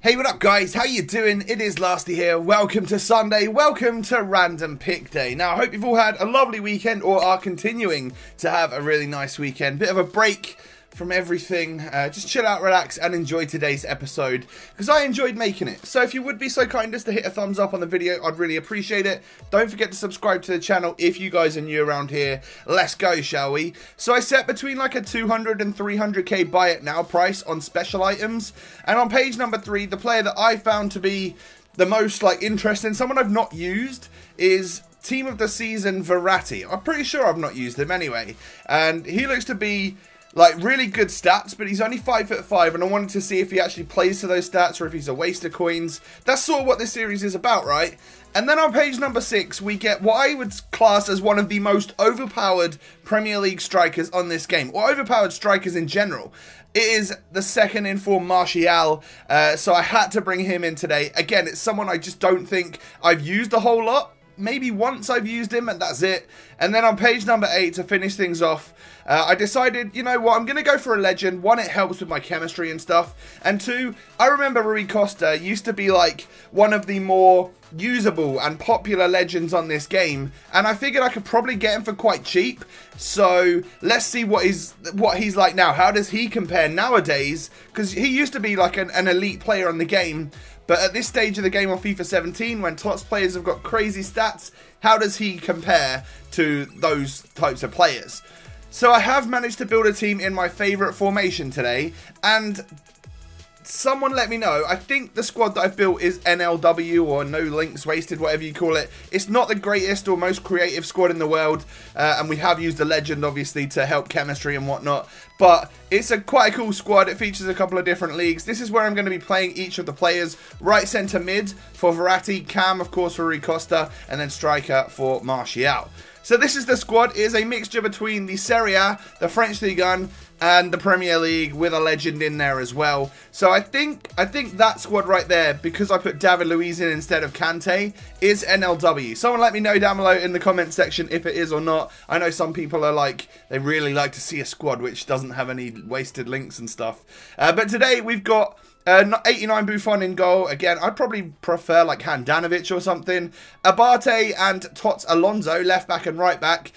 Hey, what up guys? How you doing? It is La5ty here. Welcome to Sunday. Welcome to Random Pick Day. Now, I hope you've all had a lovely weekend or are continuing to have a really nice weekend. Bit of a break from everything. Just chill out, relax, and enjoy today's episode because I enjoyed making it. So if you would be so kind as to hit a thumbs up on the video, I'd really appreciate it. Don't forget to subscribe to the channel if you guys are new around here. Let's go, shall we? So I set between like a 200 and 300k buy it now price on special items, and on page number 3, the player that I found to be the most interesting, someone I've not used, is Team of the Season FUTWIZ. I'm pretty sure I've not used him anyway, and he looks to be really good stats, but he's only 5'5", and I wanted to see if he actually plays to those stats or if he's a waste of coins. That's sort of what this series is about, right? And then on page number 6, we get what I would class as one of the most overpowered Premier League strikers on this game, or overpowered strikers in general. It is the second in form Martial, so I had to bring him in today. Again, it's someone I just don't think I've used a whole lot. Maybe once I've used him and that's it. And then on page number 8, to finish things off, I decided, you know what, I'm going to go for a legend. 1, it helps with my chemistry and stuff. And 2, I remember Rui Costa used to be like one of the more usable and popular legends on this game. And I figured I could probably get him for quite cheap. So let's see what he's like now. How does he compare nowadays? Because he used to be like an elite player on the game. But at this stage of the game on FIFA 17, when TOTS players have got crazy stats, how does he compare to those types of players? So I have managed to build a team in my favourite formation today, and someone let me know. I think the squad that I've built is NLW, or no links wasted, whatever you call it. It's not the greatest or most creative squad in the world, and we have used a legend obviously to help chemistry and whatnot, but it's quite a cool squad. It features a couple of different leagues. This is where I'm going to be playing each of the players. Right centre mid for FUTWIZ, Cam of course for Rui Costa, and then striker for Martial. So this is the squad. It is a mixture between the Serie A, the French Ligue 1, and the Premier League, with a legend in there as well. So I think that squad right there, because I put David Luiz in instead of Kante, is NLW. Someone let me know down below in the comment section if it is or not. I know some people are like, they really like to see a squad which doesn't have any wasted links and stuff. But today we've got 89 Buffon in goal. Again, I'd probably prefer like Handanovic or something. Abate and Tots Alonso, left back and right back.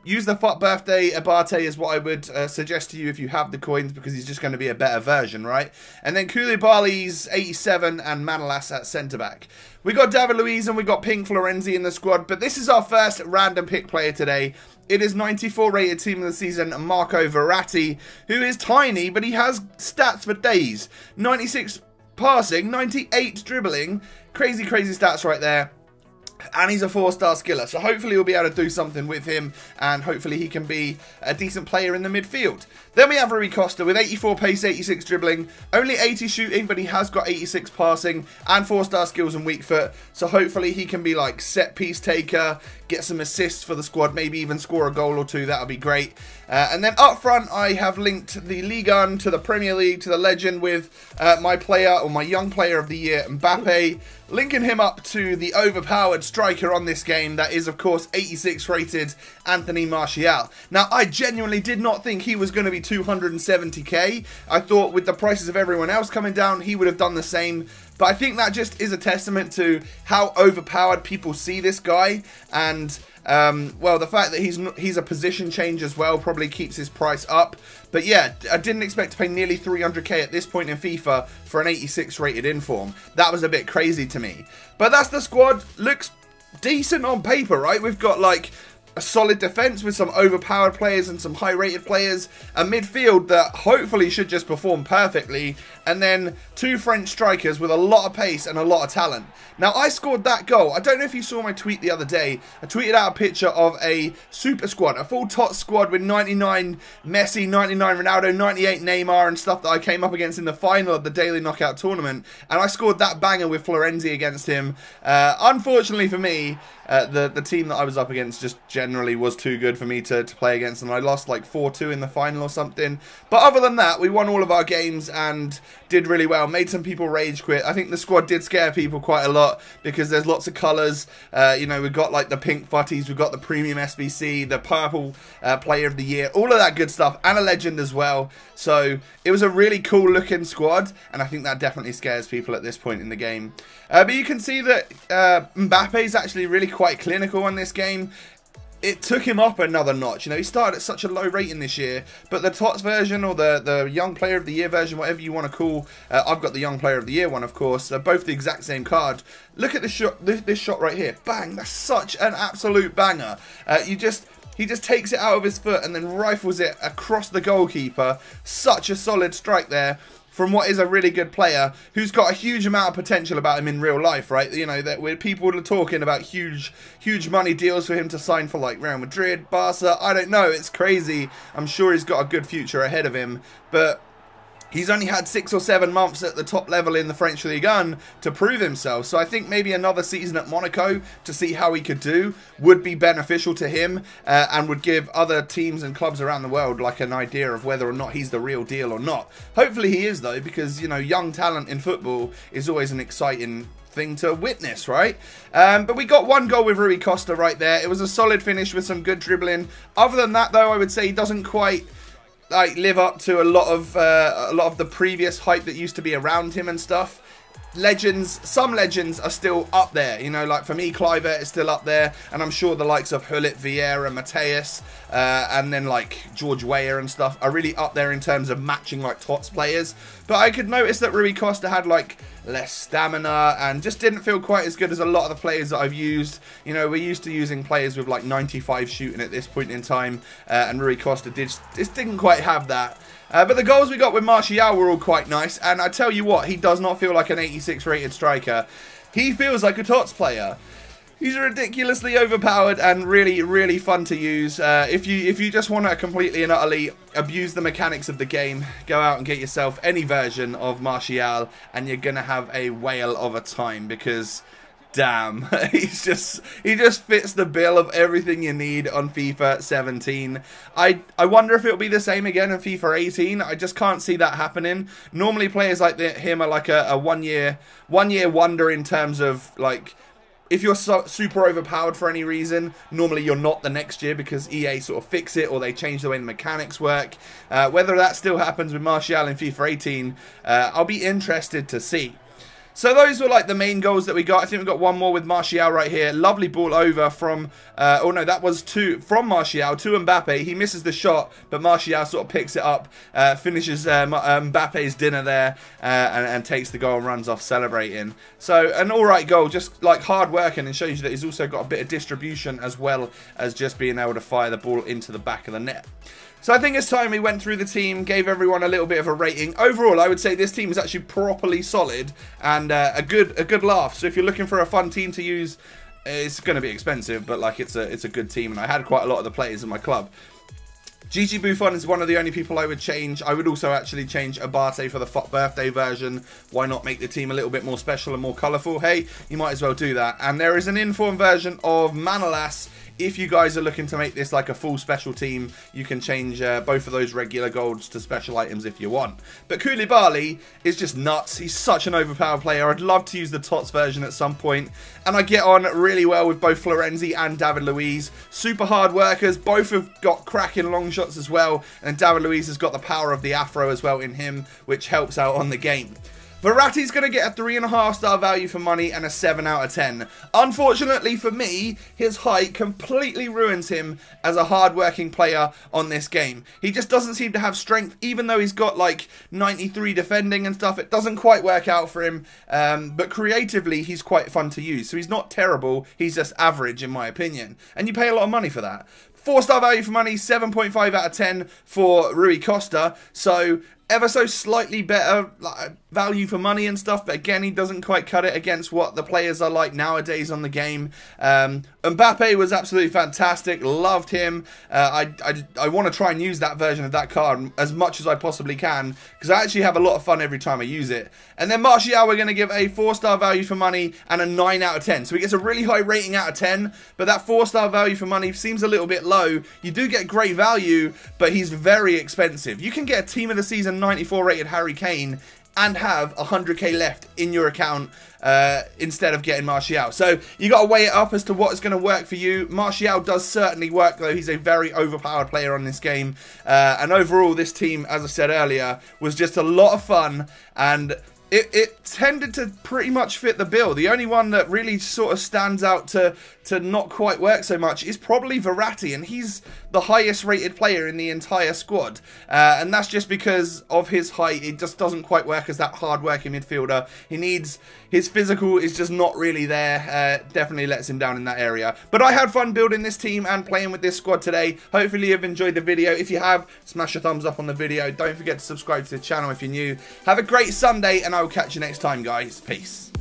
Use the FUT birthday Abate is what I would suggest to you if you have the coins, because he's just going to be a better version, right? And then Koulibaly's 87 and Manolas at centre back. We got David Luiz and we got Pink Florenzi in the squad, but this is our first random pick player today. It is 94 rated team of the season, Marco Verratti, who is tiny, but he has stats for days. 96 passing, 98 dribbling. Crazy, crazy stats right there. And he's a 4-star skiller, so hopefully we'll be able to do something with him, and hopefully he can be a decent player in the midfield. Then we have Rui Costa with 84 pace, 86 dribbling, only 80 shooting, but he has got 86 passing and 4-star skills and weak foot, so hopefully he can be like set piece taker, get some assists for the squad, maybe even score a goal or two. That would be great. And then up front, I have linked the Ligue 1 to the Premier League to the legend with my player, or my young player of the year, Mbappe, linking him up to the overpowered striker on this game. That is, of course, 86 rated Anthony Martial. Now, I genuinely did not think he was going to be 270k. I thought with the prices of everyone else coming down, he would have done the same. But I think that just is a testament to how overpowered people see this guy. And, well, the fact that he's a position change as well probably keeps his price up. But yeah, I didn't expect to pay nearly 300k at this point in FIFA for an 86 rated inform. That was a bit crazy to me. But that's the squad. Looks decent on paper, right? We've got like a solid defense with some overpowered players and some high rated players, a midfield that hopefully should just perform perfectly, and then 2 French strikers with a lot of pace and a lot of talent. Now, I scored that goal. I don't know if you saw my tweet the other day. I tweeted out a picture of a super squad, a full TOTS squad with 99 Messi, 99 Ronaldo, 98 Neymar and stuff that I came up against in the final of the Daily Knockout Tournament, and I scored that banger with Florenzi against him. Unfortunately for me, the team that I was up against just generally was too good for me to play against, and I lost like 4-2 in the final or something. But other than that, we won all of our games and did really well. Made some people rage quit. I think the squad did scare people quite a lot because there's lots of colours. You know, we've got like the pink FUTWIZ, we've got the premium SBC, the purple player of the year, all of that good stuff, and a legend as well. So it was a really cool looking squad, and I think that definitely scares people at this point in the game. But you can see that Mbappe is actually really quite clinical on this game. It took him up another notch. You know, he started at such a low rating this year, but the TOTS version or the Young Player of the Year version, whatever you want to call, I've got the Young Player of the Year one, of course. They're both the exact same card. Look at this shot, this shot right here. Bang! That's such an absolute banger. He just takes it out of his foot and then rifles it across the goalkeeper. Such a solid strike there from what is a really good player who's got a huge amount of potential about him in real life, right? You know, that where people are talking about huge money deals for him to sign for like Real Madrid, Barca, I don't know, it's crazy. I'm sure he's got a good future ahead of him, but he's only had 6 or 7 months at the top level in the French Ligue 1 to prove himself. So I think maybe another season at Monaco to see how he could do would be beneficial to him and would give other teams and clubs around the world like an idea of whether or not he's the real deal or not. Hopefully he is though, because, you know, young talent in football is always an exciting thing to witness, right? But we got 1 goal with Rui Costa right there. It was a solid finish with some good dribbling. Other than that though, I would say he doesn't quite like live up to a lot of the previous hype that used to be around him and stuff. Some legends are still up there, you know, like for me Kluivert is still up there, and I'm sure the likes of Hullet, Vieira, Mateus, and then like George Weah and stuff are really up there in terms of matching like TOTS players. But I could notice that Rui Costa had like less stamina and just didn't feel quite as good as a lot of the players that I've used. You know, we're used to using players with like 95 shooting at this point in time, and Rui Costa just didn't quite have that. But the goals we got with Martial were all quite nice, and I tell you what, he does not feel like an 86 rated striker. He feels like a TOTS player. He's ridiculously overpowered and really fun to use. If you just want to completely and utterly abuse the mechanics of the game, go out and get yourself any version of Martial, and you're gonna have a whale of a time, because damn, he just fits the bill of everything you need on FIFA 17. I wonder if it'll be the same again in FIFA 18. I just can't see that happening. Normally players like him are like a one year wonder in terms of like, if you're super overpowered for any reason, normally you're not the next year because EA sort of fix it or they change the way the mechanics work. Whether that still happens with Martial in FIFA 18, I'll be interested to see. So those were like the main goals that we got. I think we got 1 more with Martial right here. Lovely ball over from, oh no, that was from Martial to Mbappe. He misses the shot, but Martial sort of picks it up, finishes Mbappe's dinner there, and takes the goal and runs off celebrating. So an alright goal, just like hard working, and shows you that he's also got a bit of distribution as well as just being able to fire the ball into the back of the net. So I think it's time we went through the team, gave everyone a little bit of a rating. Overall, I would say this team is actually properly solid and a good laugh. So if you're looking for a fun team to use, it's going to be expensive, but like it's a good team, and I had quite a lot of the players in my club. Gigi Buffon is one of the only people I would change. I would also actually change Abate for the birthday version. Why not make the team a little bit more special and more colourful? Hey, you might as well do that. And there is an informed version of Manolas. If you guys are looking to make this like a full special team, you can change both of those regular golds to special items if you want. But Koulibaly is just nuts. He's such an overpowered player. I'd love to use the TOTS version at some point. And I get on really well with both Florenzi and David Luiz. Super hard workers. Both have got cracking long shots as well. And David Luiz has got the power of the afro as well in him, which helps out on the game. Verratti's going to get a 3.5-star value for money and a 7 out of 10. Unfortunately for me, his height completely ruins him as a hard-working player on this game. He just doesn't seem to have strength, even though he's got like 93 defending and stuff. It doesn't quite work out for him, but creatively he's quite fun to use. So he's not terrible, he's just average in my opinion. And you pay a lot of money for that. 4-star value for money, 7.5 out of 10 for Rui Costa. So ever so slightly better value for money and stuff, but again, he doesn't quite cut it against what the players are like nowadays on the game. Mbappe was absolutely fantastic, loved him. I want to try and use that version of that card as much as I possibly can, because I actually have a lot of fun every time I use it. And then Martial, we're going to give a 4-star value for money and a 9 out of 10. So he gets a really high rating out of 10, but that 4-star value for money seems a little bit low. You do get great value, but he's very expensive. You can get a Team of the Season 94 rated Harry Kane and have 100k left in your account instead of getting Martial. So you got to weigh it up as to what is going to work for you. Martial does certainly work, though. He's a very overpowered player on this game. And overall, this team, as I said earlier, was just a lot of fun, and it tended to pretty much fit the bill. The only one that really sort of stands out to not quite work so much is probably Verratti, and he's the highest rated player in the entire squad. And that's just because of his height. It just doesn't quite work as that hard working midfielder. His physical is just not really there. Definitely lets him down in that area. But I had fun building this team and playing with this squad today. Hopefully you've enjoyed the video. If you have, smash a thumbs up on the video. Don't forget to subscribe to the channel if you're new. Have a great Sunday, and I will catch you next time, guys. Peace.